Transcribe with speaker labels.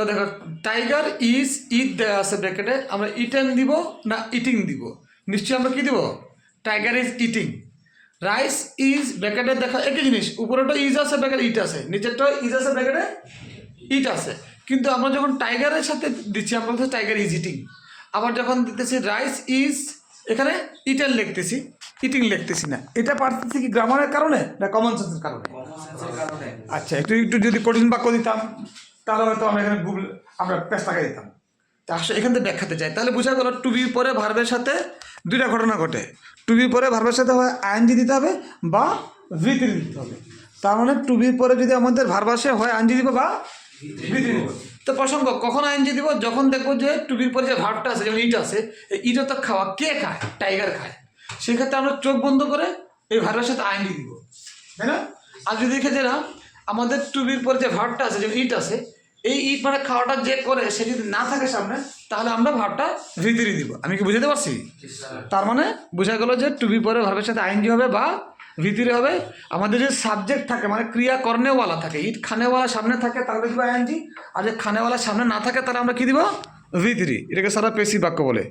Speaker 1: তো দেখো tiger is it দেওয়া আছে ব্র্যাকেটে, আমরা ইটেন দিব না ইটিং দিব? নিশ্চয়ই আমরা কি দিব? Tiger is eating. Rice is ব্র্যাকেটে দেখো একই জিনিস, উপরেটা ইজ আছে ব্র্যাকেটে ইট আছে, নিচেরটা ইজ আছে ব্র্যাকেটে ইট আছে, কিন্তু আমরা যখন টাইগারের সাথে দিচ্ছি আমরা বলছি টাইগার ইজ ইটিং। আবার যখন দিতেছি রাইস ইজ, এখানে ইটেন লিখতেছি, ইটিং লিখতেছি না। এটা পারতেছি কি গ্রামারের কারণে না কমন সেন্সের কারণে? আচ্ছা, একটু একটু যদি কঠিন বাক্য দিতাম তাহলে হয়তো আমরা এখানে গুগল আমরা পেজ টাকা দিতাম। তা আসলে এখান থেকে ব্যাখ্যাতে চাই, তাহলে বোঝা গেল টু বি পরে ভার্বের সাথে দুইটা ঘটনা ঘটে। টু বি পরে ভার্বের সাথে হয় আইএনজি দিতে হবে বা ভিত্তি দিতে হবে। তার মানে টু বি পরে যদি আমাদের ভার্ব আসে হয় আইএনজি দিব বা ভিত্তি দিব। তো প্রসঙ্গ কখন আইএনজি দিব? যখন দেখবো যে টু বির পরে যে ভার্বটা আছে, যেমন ইট আছে, এই ইটও তো খাওয়া কে খায়? টাইগার খায়। সেক্ষেত্রে আমরা চোখ বন্ধ করে এই ভার্বের সাথে আইএনজি দিব, তাই না? আর যদি দেখে যে না আমাদের টু বির পরে যে ভার্বটা আছে, যেমন ইট আছে, এই ইট মানে খাওয়াটা যে করে সে যদি না থাকে সামনে, তাহলে আমরা ভার্বটা ভিতরে দিব। আমি কি বুঝাতে পারছি? তার মানে বোঝা গেল যে টু বি পরে ভার্বের সাথে আইএনজি হবে বা ভিতরে হবে। আমাদের যে সাবজেক্ট থাকে মানে ক্রিয়া করনেওয়ালা থাকে, ইট খানেওয়ালা সামনে থাকে তাহলে দিব আইএনজি, আর যে খানেওয়ালা সামনে না থাকে তাহলে আমরা কি দিব? ভিতরি। এটাকে সারা পেশি বাক্য বলে।